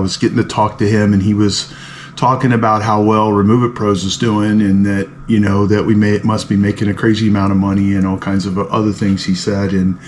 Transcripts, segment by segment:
I was getting to talk to him, and he was talking about how well Remove It Pros is doing, and that, you know, that we must be making a crazy amount of money and all kinds of other things he said. And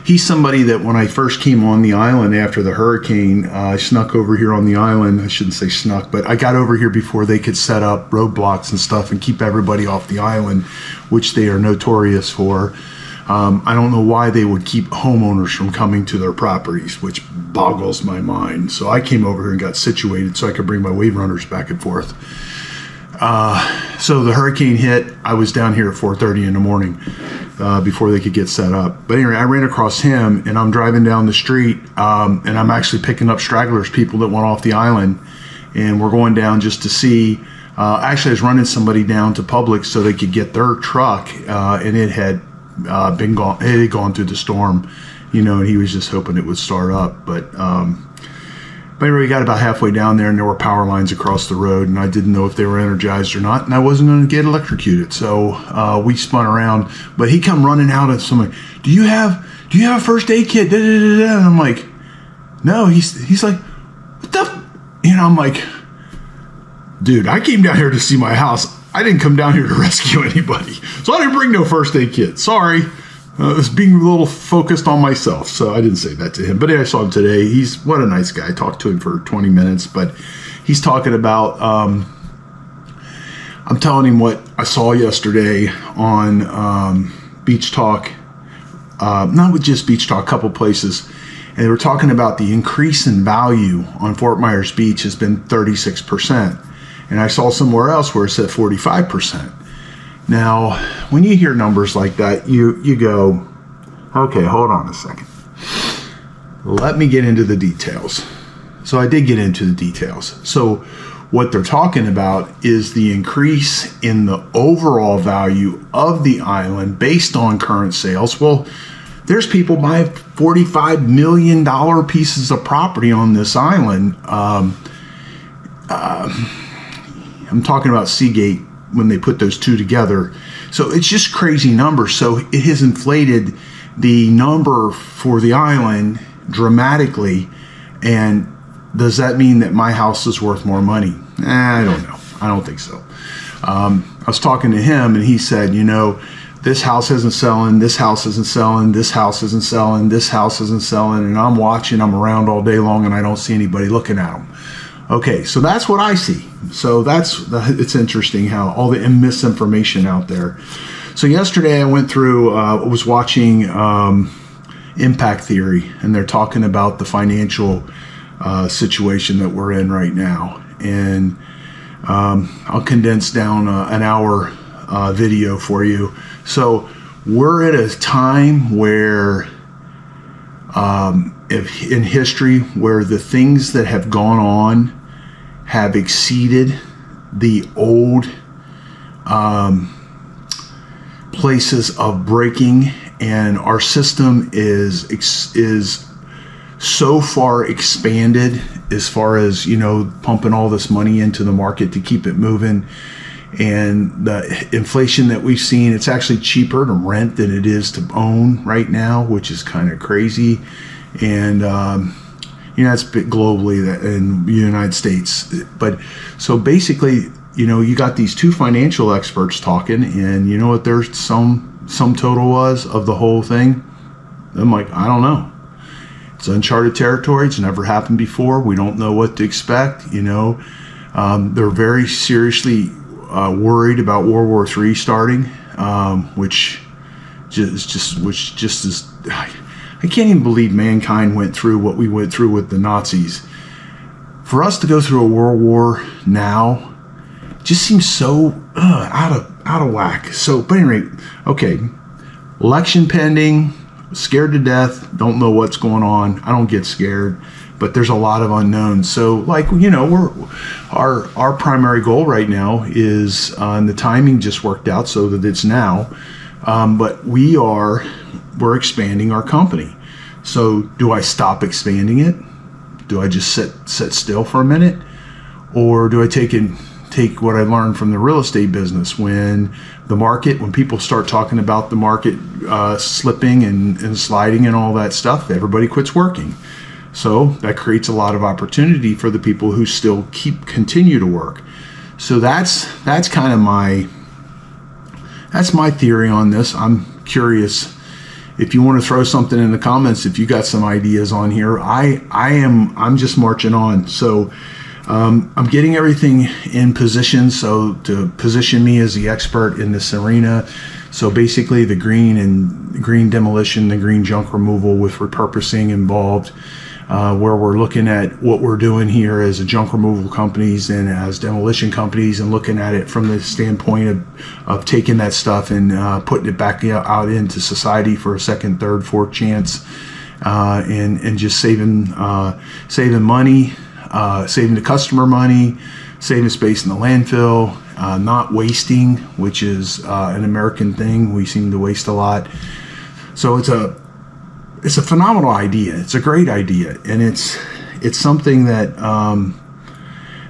he's somebody that when I first came on the island after the hurricane, I snuck over here on the island. I shouldn't say snuck, but I got over here before they could set up roadblocks and stuff and keep everybody off the island, which they are notorious for. I don't know why they would keep homeowners from coming to their properties, which boggles my mind. So I came over here and got situated so I could bring my wave runners back and forth. So the hurricane hit. I was down here at 4:30 in the morning before they could get set up. But anyway, I ran across him, and I'm driving down the street, and I'm actually picking up stragglers, people that went off the island, and we're going down just to see. Actually, I was running somebody down to Publix so they could get their truck, and it had it had gone through the storm, you know, and he was just hoping it would start up. But anyway, we got about halfway down there, and there were power lines across the road, and I didn't know if they were energized or not, and I wasn't going to get electrocuted. So we spun around, but he come running out of somebody. Do you have a first aid kit? Da, da, da, da. And I'm like, no. He's like, what the? You know, I'm like, dude, I came down here to see my house. I didn't come down here to rescue anybody. So I didn't bring no first aid kit. Sorry. I was being a little focused on myself, so I didn't say that to him. But I saw him today. What a nice guy. I talked to him for 20 minutes, but he's talking about, I'm telling him what I saw yesterday on Beach Talk, not with just Beach Talk, a couple places, and they were talking about the increase in value on Fort Myers Beach has been 36%. And I saw somewhere else where it said 45%. Now, when you hear numbers like that, you go, okay, hold on a second. Let me get into the details. So I did get into the details. So what they're talking about is the increase in the overall value of the island based on current sales. Well, there's people buying $45 million pieces of property on this island. I'm talking about Seagate when they put those two together. So it's just crazy numbers. So it has inflated the number for the island dramatically. And does that mean that my house is worth more money? I don't know. I don't think so. I was talking to him, and he said, you know, this house isn't selling, this house isn't selling, this house isn't selling, this house isn't selling, and I'm watching, I'm around all day long, and I don't see anybody looking at them. Okay, so that's what I see. So it's interesting how all the misinformation out there. So yesterday I went through, was watching Impact Theory, and they're talking about the financial situation that we're in right now. And I'll condense down an hour video for you. So we're at a time where, in history, where the things that have gone on have exceeded the old places of breaking, and our system is so far expanded as far as, you know, pumping all this money into the market to keep it moving. And the inflation that we've seen, it's actually cheaper to rent than it is to own right now, which is kind of crazy. And you know, it's globally in the United States. But so basically, you know, you got these two financial experts talking, and you know what their sum total was of the whole thing? I'm like, I don't know. It's uncharted territory. It's never happened before. We don't know what to expect. You know, they're very seriously worried about World War III starting, which is. I can't even believe mankind went through what we went through with the Nazis. For us to go through a world war now just seems so out of whack. So, but anyway, okay, election pending, scared to death, don't know what's going on. I don't get scared, but there's a lot of unknowns. So, like, you know, our primary goal right now is, and the timing just worked out so that it's now, but we're expanding our company. So do I stop expanding it? Do I just sit still for a minute? Or do I take what I learned from the real estate business? When people start talking about the market slipping and sliding and all that stuff, everybody quits working. So that creates a lot of opportunity for the people who still continue to work. So that's kind of my theory on this. I'm curious if you want to throw something in the comments, if you got some ideas on here. I'm just marching on. So I'm getting everything in position, so to position me as the expert in this arena. So basically the green demolition, the green junk removal with repurposing involved, where we're looking at what we're doing here as a junk removal companies and as demolition companies, and looking at it from the standpoint of taking that stuff and putting it back out into society for a second, third, fourth chance, and just saving money, saving the customer money, saving space in the landfill, not wasting, which is an American thing. We seem to waste a lot. So it's a phenomenal idea. It's a great idea, and it's something that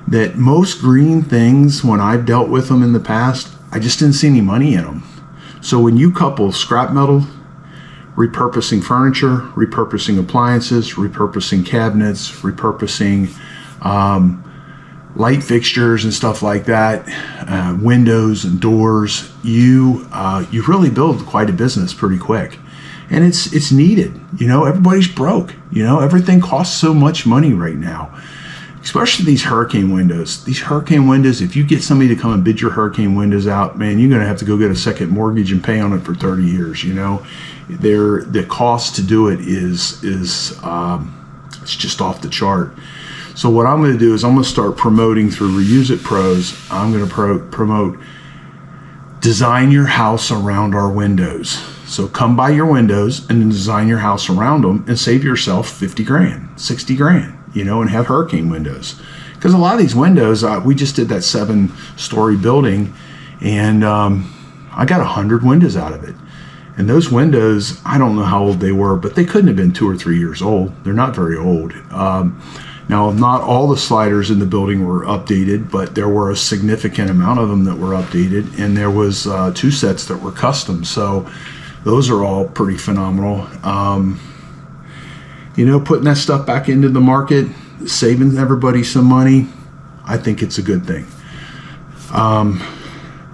that most green things, when I've dealt with them in the past, I just didn't see any money in them. So when you couple scrap metal, repurposing furniture, repurposing appliances, repurposing cabinets, repurposing light fixtures and stuff like that, windows and doors, you really build quite a business pretty quick. And it's needed. Everybody's broke. Everything costs so much money right now, especially these hurricane windows. These hurricane windows, if you get somebody to come and bid your hurricane windows out, man, you're going to have to go get a second mortgage and pay on it for 30 years. The cost to do it is it's just off the chart. So what I'm going to do is I'm going to start promoting through Reuse It Pros. I'm going to promote design your house around our windows. So come buy your windows and then design your house around them and save yourself 50 grand, 60 grand, and have hurricane windows. Because a lot of these windows, we just did that 7-story building, and I got 100 windows out of it. And those windows, I don't know how old they were, but they couldn't have been 2 or 3 years old. They're not very old. Now, not all the sliders in the building were updated, but there were a significant amount of them that were updated, and there was 2 sets that were custom. So those are all pretty phenomenal. Putting that stuff back into the market, saving everybody some money, I think it's a good thing.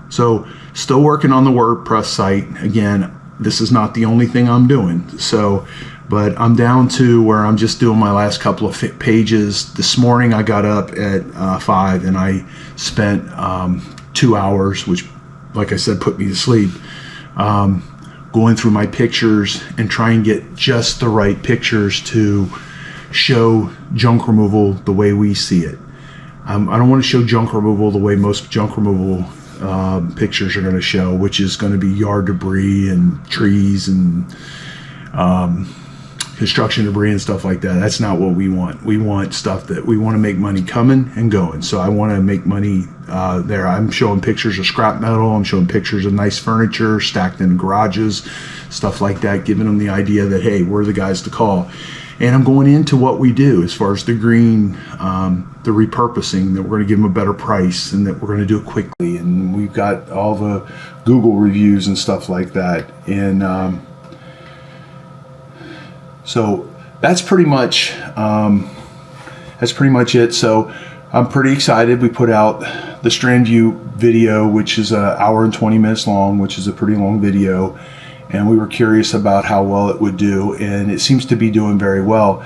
So still working on the WordPress site. Again, this is not the only thing I'm doing. But I'm down to where I'm just doing my last couple of pages. This morning I got up at 5 and I spent 2 hours, which, like I said, put me to sleep, going through my pictures and try and get just the right pictures to show junk removal the way we see it. I don't want to show junk removal the way most junk removal pictures are going to show, which is going to be yard debris and trees and construction debris and stuff like that. That's not what we want. We want stuff that we want to make money coming and going. So I want to make money there. I'm showing pictures of scrap metal. I'm showing pictures of nice furniture stacked in garages, stuff like that, giving them the idea that, hey, we're the guys to call. And I'm going into what we do as far as the green, the repurposing, that we're going to give them a better price and that we're going to do it quickly. And we've got all the Google reviews and stuff like that. And so that's pretty much it. So I'm pretty excited. We put out the Strandview video, which is an hour and 20 minutes long, which is a pretty long video. And we were curious about how well it would do, and it seems to be doing very well.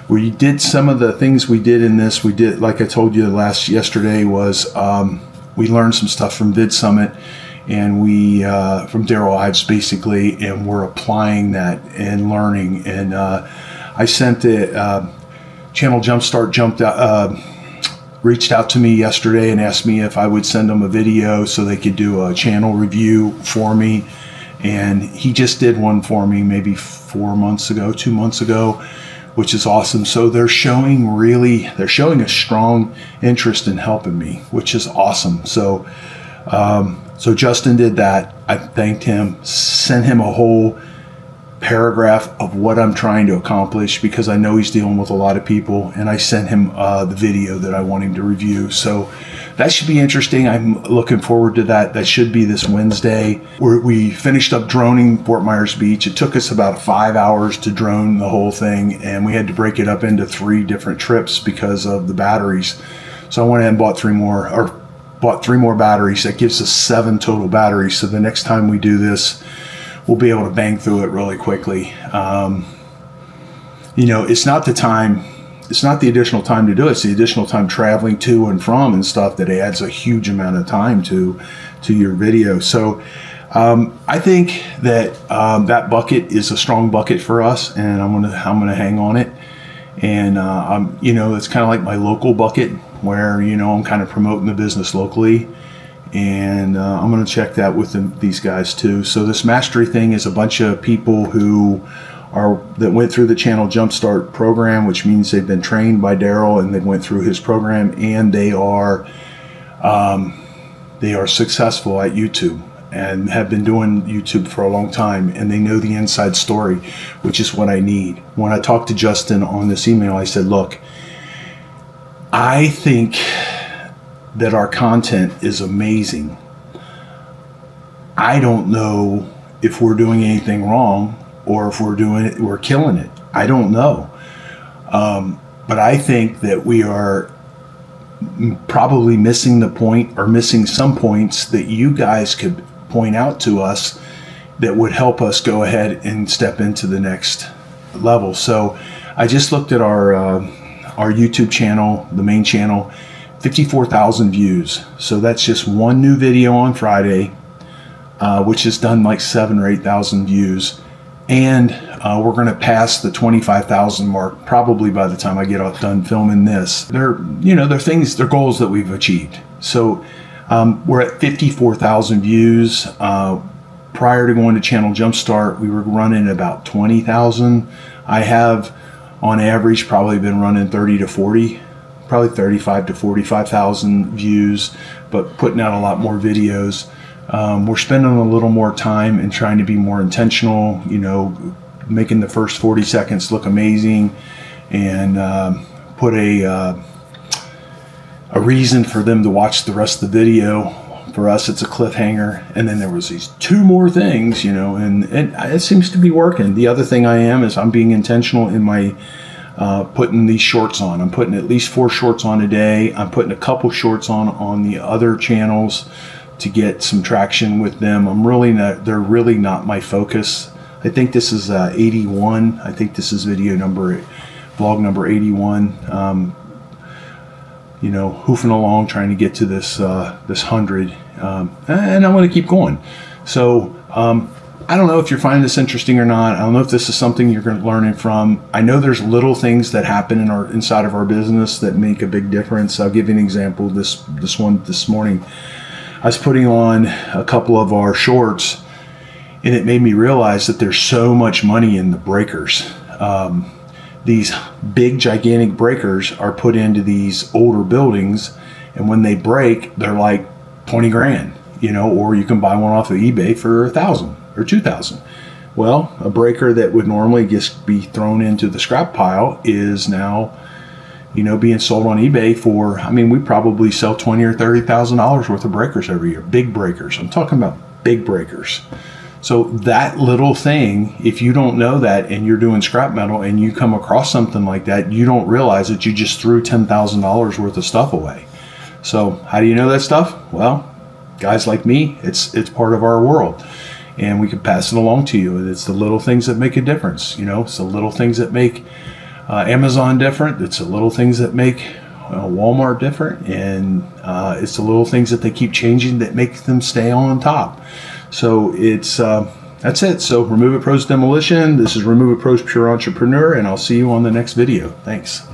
We did some of the things we did in this. We did, like I told you yesterday, was we learned some stuff from Vid Summit, and we from Daryl Ives basically, and we're applying that and learning. And I sent it. Channel Jumpstart reached out to me yesterday and asked me if I would send them a video so they could do a channel review for me. And he just did one for me maybe 2 months ago, which is awesome. So they're showing a strong interest in helping me, which is awesome. So Justin did that. I thanked him, sent him a whole paragraph of what I'm trying to accomplish, because I know he's dealing with a lot of people, and I sent him the video that I want him to review. So that should be interesting. I'm looking forward to that. That should be this Wednesday. We finished up droning Fort Myers Beach. It took us about 5 hours to drone the whole thing, and we had to break it up into 3 different trips because of the batteries. So I went ahead and bought three more batteries. That gives us 7 total batteries. So the next time we do this, we'll be able to bang through it really quickly. It's not the additional time to do it. It's the additional time traveling to and from and stuff that adds a huge amount of time to your video. So I think that that bucket is a strong bucket for us, and I'm gonna hang on it. And it's kind of like my local bucket, where I'm kind of promoting the business locally. And I'm going to check that with these guys too. So this mastery thing is a bunch of people that went through the channel Jumpstart program, which means they've been trained by Daryl and they went through his program, and they are successful at YouTube and have been doing YouTube for a long time, and they know the inside story, which is what I need. When I talked to Justin on this email, I said, look, I think that our content is amazing. I don't know if we're doing anything wrong or if we're killing it. I don't know. But I think that we are probably missing the point, or missing some points that you guys could point out to us that would help us go ahead and step into the next level. So I just looked at our YouTube channel, the main channel, 54,000 views. So that's just one new video on Friday, which has done like 7,000 or 8,000 views. And we're going to pass the 25,000 mark probably by the time I get done filming this. They're goals that we've achieved. So we're at 54,000 views. Prior to going to Channel Jumpstart, we were running about 20,000. I have, on average, probably been running 30 to 40. Probably 35 to 45,000 views, but putting out a lot more videos. We're spending a little more time and trying to be more intentional, making the first 40 seconds look amazing, and put a reason for them to watch the rest of the video. For us, it's a cliffhanger. And then there was these 2 more things, and it seems to be working. The other thing I'm being intentional in my putting these shorts on. I'm putting at least 4 shorts on a day. I'm putting a couple shorts on the other channels to get some traction with them. They're really not my focus. I think this is 81. I think this is vlog number 81. Hoofing along, trying to get to this 100. And I'm going to keep going. So, I don't know if you're finding this interesting or not. I don't know if this is something you're learning from. I know there's little things that happen inside of our business that make a big difference. I'll give you an example. This morning, I was putting on a couple of our shorts, and it made me realize that there's so much money in the breakers. These big, gigantic breakers are put into these older buildings, and when they break, they're like 20 grand, or you can buy one off of eBay for 1,000 or 2,000. Well, a breaker that would normally just be thrown into the scrap pile is now, being sold on eBay for, we probably sell $20,000 or $30,000 worth of breakers every year. Big breakers. I'm talking about big breakers. So that little thing, if you don't know that and you're doing scrap metal and you come across something like that, you don't realize that you just threw $10,000 worth of stuff away. So how do you know that stuff? Well, guys like me, it's part of our world. And we can pass it along to you. It's the little things that make a difference. It's the little things that make Amazon different. It's the little things that make Walmart different. And it's the little things that they keep changing that make them stay on top. So that's it. So Remove It Pros Demolition. This is Remove It Pros Pure Entrepreneur, and I'll see you on the next video. Thanks.